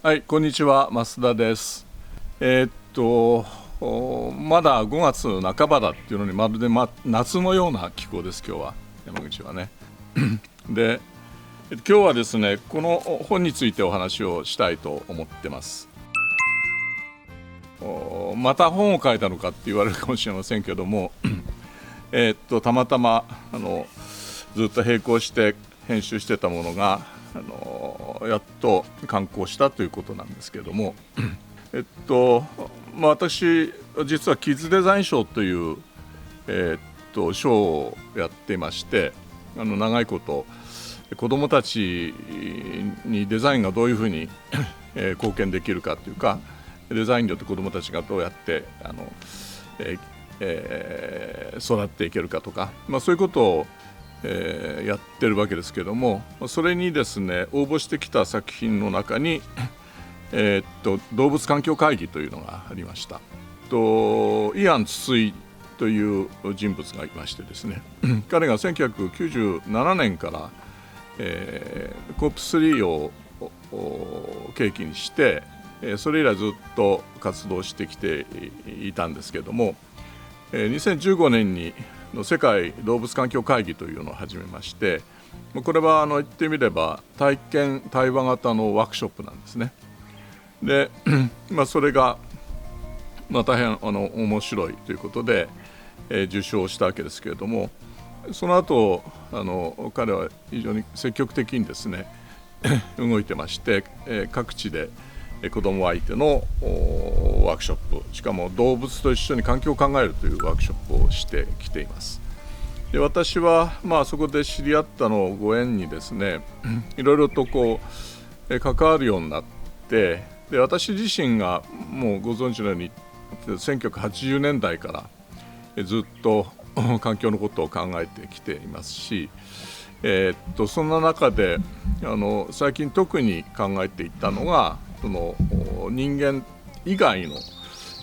はい、こんにちは、増田です。まだ5月半ばだっていうのに、まるで、夏のような気候です。今日は山口はね。で、今日はですね、この本についてお話をしたいと思ってます。また本を書いたのかって言われるかもしれませんけども、たまたまずっと並行して編集してたものがやっと刊行したということなんですけども、私実はキッズデザイン賞という、賞をやっていまして、長いこと子どもたちにデザインがどういうふうに貢献できるかというか、デザインによって子どもたちがどうやって育っていけるかとか、そういうことをやってるわけですけども、それにですね応募してきた作品の中に、動物環境会議というのがありました。イアン・筒井という人物がいましてですね彼が1997年から、コープ3を契機にしてそれ以来ずっと活動してきていたんですけども、2015年に世界動物環境会議というのを始めまして、これは言ってみれば体験対話型のワークショップなんですね。で、それが、大変面白いということで、受賞したわけですけれども、その後彼は非常に積極的にですね動いてまして、各地で子ども相手のワークショップ、しかも動物と一緒に環境を考えるというワークショップをしてきています。で、私はそこで知り合ったのをご縁にですねいろいろと関わるようになって、で私自身がもうご存知のように1980年代からずっと環境のことを考えてきていますし、そんな中で最近特に考えていったのが人間以外の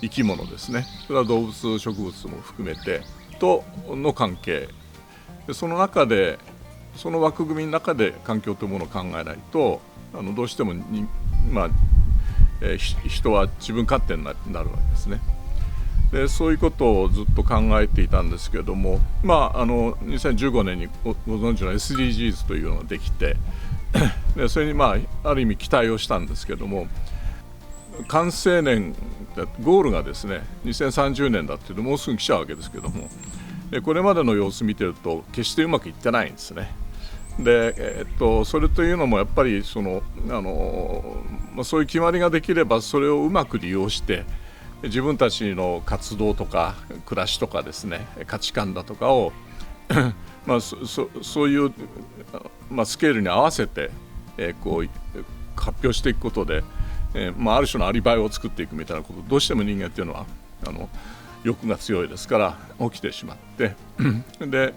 生き物ですね。それは動物植物も含めてとの関係で、その中でその枠組みの中で環境というものを考えないとどうしても人は自分勝手になるわけですね。でそういうことをずっと考えていたんですけれども、2015年にご存知の SDGs というのができてでそれにある意味期待をしたんですけれども、完成年ゴールがですね2030年だっていうともうすぐ来ちゃうわけですけども、これまでの様子見てると決してうまくいってないんですね。で、それというのもやっぱりそういう決まりができればそれをうまく利用して自分たちの活動とか暮らしとかですね価値観だとかをそういう、スケールに合わせて、発表していくことで、ある種のアリバイを作っていくみたいなこと、どうしても人間っていうのは欲が強いですから起きてしまってで、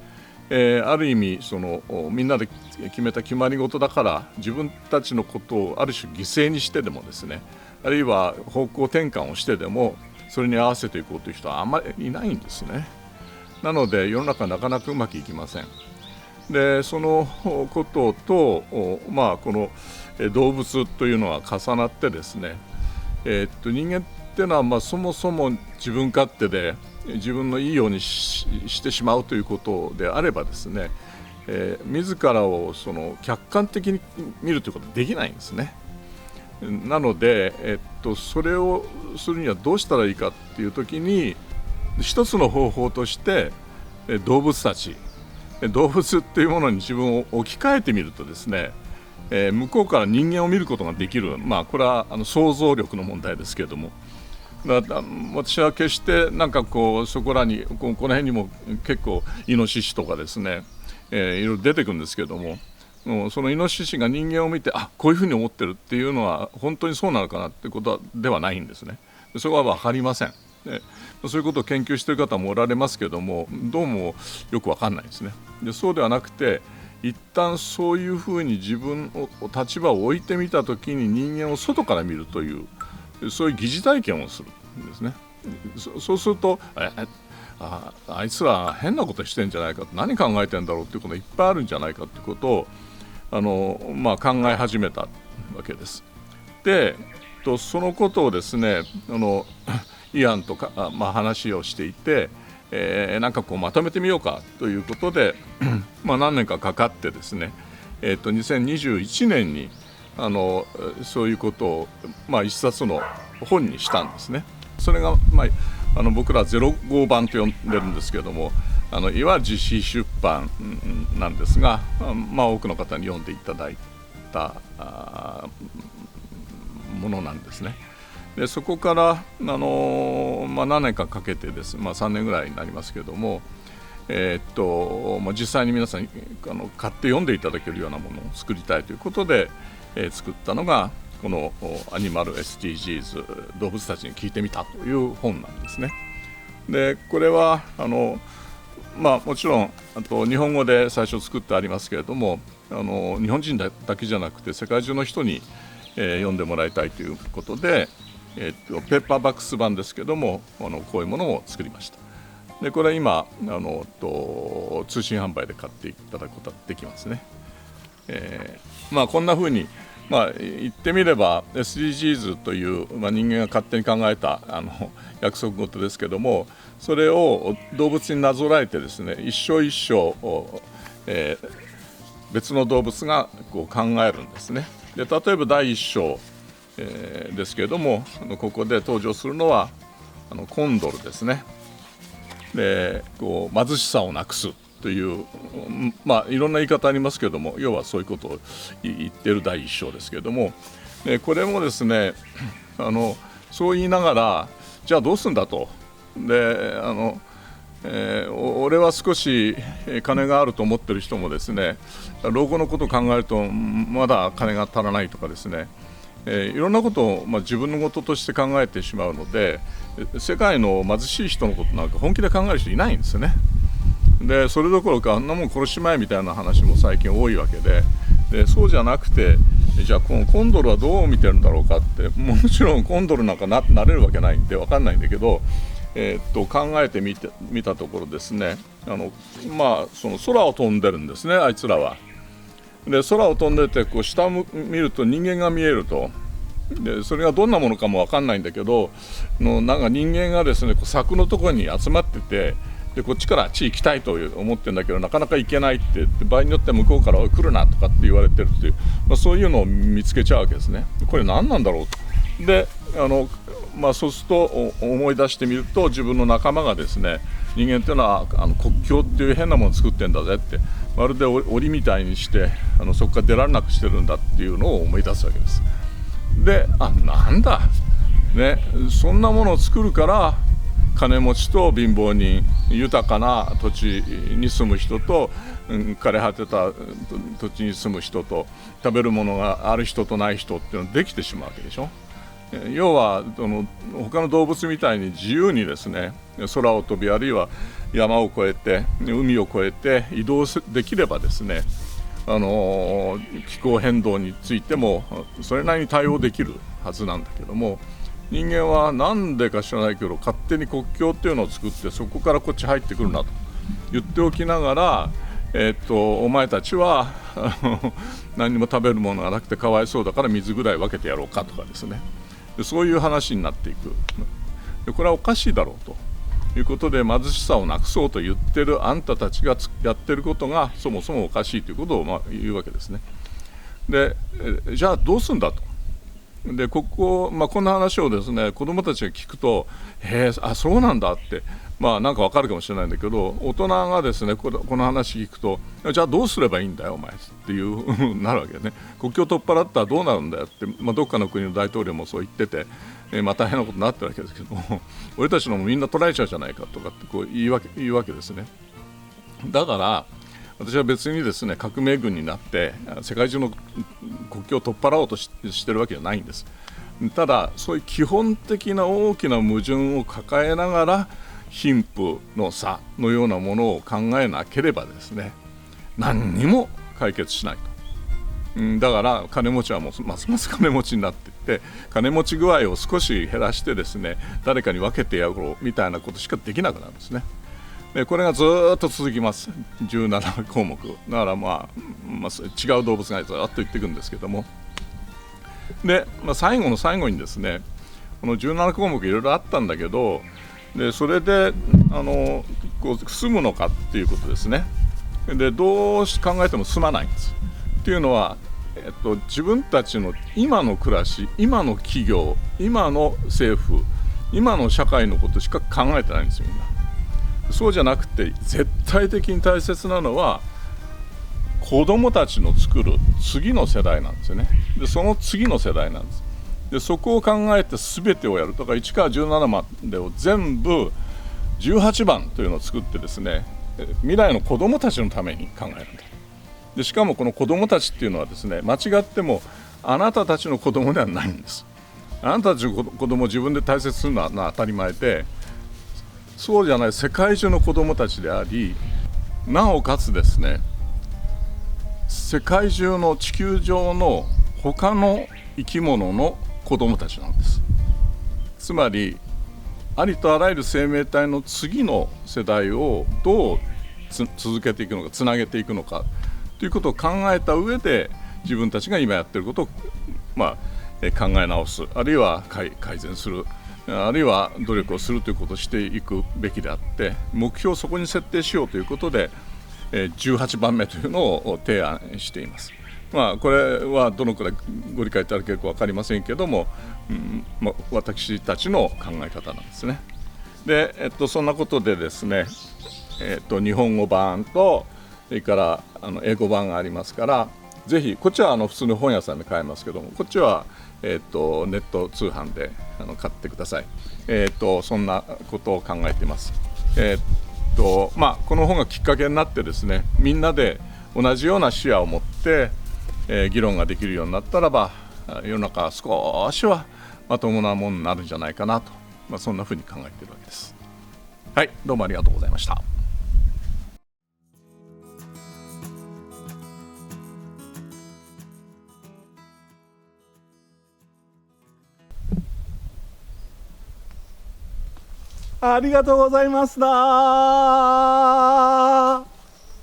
ある意味みんなで決めた決まり事だから自分たちのことをある種犠牲にしてでもですね、あるいは方向転換をしてでもそれに合わせていこうという人はあんまりいないんですね。なので世の中なかなかうまくいきません。でそのことと、この動物というのは重なってですね、人間っていうのはそもそも自分勝手で自分のいいようにしてしまうということであればですね、自らを客観的に見るということはできないんですね。なので、それをするにはどうしたらいいかっていう時に一つの方法として動物っていうものに自分を置き換えてみるとですね、向こうから人間を見ることができる、これは想像力の問題ですけれども、私は決してそこらにこの辺にも結構イノシシとかですね、いろいろ出てくるんですけれども、そのイノシシが人間を見てこういうふうに思ってるっていうのは本当にそうなのかなってことではないんですね。それは分かりません。でそういうことを研究している方もおられますけれども、どうもよく分かんないですね。でそうではなくて、一旦そういうふうに自分を立場を置いてみたときに人間を外から見るという、そういう疑似体験をするんですね。そうするとあいつら変なことしてんじゃないか、何考えてんだろうっていうことがいっぱいあるんじゃないかっていうことを考え始めたわけです。でそのことをですねイアンとか、話をしていて、なんかこうまとめてみようかということで何年かかかってですね、2021年にそういうことを、一冊の本にしたんですね。それが、僕ら05版と呼んでるんですけれども、いわゆる自費出版なんですが、多くの方に読んでいただいたものなんですね。でそこから、何年かかけてです、3年ぐらいになりますけれども、実際に皆さん買って読んでいただけるようなものを作りたいということで、作ったのがこのアニマル SDGs 動物たちに聞いてみたという本なんですね。でこれはもちろん日本語で最初作ってありますけれども、日本人だけじゃなくて世界中の人に、読んでもらいたいということで、ペーパーバックス版ですけどもこういうものを作りました。でこれは今通信販売で買っていただくことができますね。こんなふうに、言ってみれば SDGs という、人間が勝手に考えた約束事ですけども、それを動物になぞらえてですね、一生一生別の動物がこう考えるんですね。で例えば第一章、ですけれども、ここで登場するのはコンドルですね。でこう貧しさをなくすという、いろんな言い方ありますけれども、要はそういうことを言っている第一章ですけれども、これもですねそう言いながら、じゃあどうするんだと。で俺は少し金があると思ってる人もですね、老後のことを考えるとまだ金が足らないとかですね、いろんなことを、自分のこととして考えてしまうので、世界の貧しい人のことなんか本気で考える人いないんですよね。でそれどころかあんなもん殺しまえみたいな話も最近多いわけで、そうじゃなくて、じゃあこのコンドルはどう見てるんだろうかって、もちろんコンドルなんか なれるわけないんで分かんないんだけど、考えてみたところですね、その空を飛んでるんですね、あいつらは。で空を飛んでてこう下を見ると人間が見えると。でそれがどんなものかも分かんないんだけど、なんか人間がですねこう柵のところに集まってて、でこっちからあっち行きたいと思ってるんだけどなかなか行けないって、場合によっては向こうから来るなとかって言われてるっていう、そういうのを見つけちゃうわけですね。これ何なんだろうと。でそうすると思い出してみると、自分の仲間がですね、人間っていうのは国境っていう変なものを作ってんだぜって、まるで檻みたいにしてそこから出られなくしてるんだっていうのを思い出すわけです。でなんだ、ね、そんなものを作るから金持ちと貧乏人、豊かな土地に住む人と、枯れ果てた土地に住む人と、食べるものがある人とない人っていうのができてしまうわけでしょ。要は他の動物みたいに自由にですね空を飛び、あるいは山を越えて海を越えて移動できればですね、気候変動についてもそれなりに対応できるはずなんだけども、人間は何でか知らないけど勝手に国境っていうのを作って、そこからこっち入ってくるなと言っておきながら、お前たちは何も食べるものがなくてかわいそうだから水ぐらい分けてやろうかとかですね、そういう話になっていく。でこれはおかしいだろうということで、貧しさをなくそうと言ってるあんたたちがやってることがそもそもおかしいということを言うわけですね。でじゃあどうするんだと。でこんな話をですね子どもたちが聞くと、そうなんだって、なんかわかるかもしれないんだけど、大人がですねこの話聞くと、じゃあどうすればいいんだよお前っていうなるわけね。国境取っ払ったらどうなるんだよって、どっかの国の大統領もそう言ってて、大変なことになってるわけですけども、俺たちのもみんな取られちゃうじゃないかとかってこう言うわけですね。だから私は別にですね革命軍になって世界中の国境を取っ払おうとしてるわけじゃないんです。ただそういう基本的な大きな矛盾を抱えながら貧富の差のようなものを考えなければですね何にも解決しないと。だから金持ちはもうますます金持ちになっていって、金持ち具合を少し減らしてですね誰かに分けてやろうみたいなことしかできなくなるんですね。でこれがずっと続きます。17項目だから違う動物がずっと言っていくんですけども、で、最後の最後にですね、この17項目いろいろあったんだけど、でそれでこう進むのかっていうことですね。でどう考えても進まないんです。っていうのは、自分たちの今の暮らし、今の企業、今の政府、今の社会のことしか考えてないんですよ、みんな。そうじゃなくて、絶対的に大切なのは子どもたちの作る次の世代なんですよね。でその次の世代なんです。でそこを考えて全てをやる。だから1から17までを全部18番というのを作ってですね、未来の子どもたちのために考えるんだ。でしかもこの子どもたちっていうのはですね、間違ってもあなたたちの子どもではないんです。あなたたちの子どもを自分で大切にするのは当たり前で、そうじゃない世界中の子どもたちであり、なおかつですね、世界中の地球上の他の生き物の子どもたちなんです。つまりありとあらゆる生命体の次の世代をどう続けていくのか、つなげていくのかということを考えた上で、自分たちが今やっていることを、考え直す、あるいは改善する、あるいは努力をするということをしていくべきであって、目標をそこに設定しようということで、18番目というのを提案しています。これはどのくらいご理解いただけるか分かりませんけれども、私たちの考え方なんですね。で、そんなことでですね、日本語版とそれから英語版がありますから、ぜひこっちは普通の本屋さんで買えますけども、こっちは、ネット通販で買ってください。そんなことを考えています。この本がきっかけになってですね、みんなで同じような視野を持って、議論ができるようになったらば、世の中は少しはまともなものになるんじゃないかなと、そんなふうに考えているわけです。はい、どうもありがとうございました。ありがとうございますだ。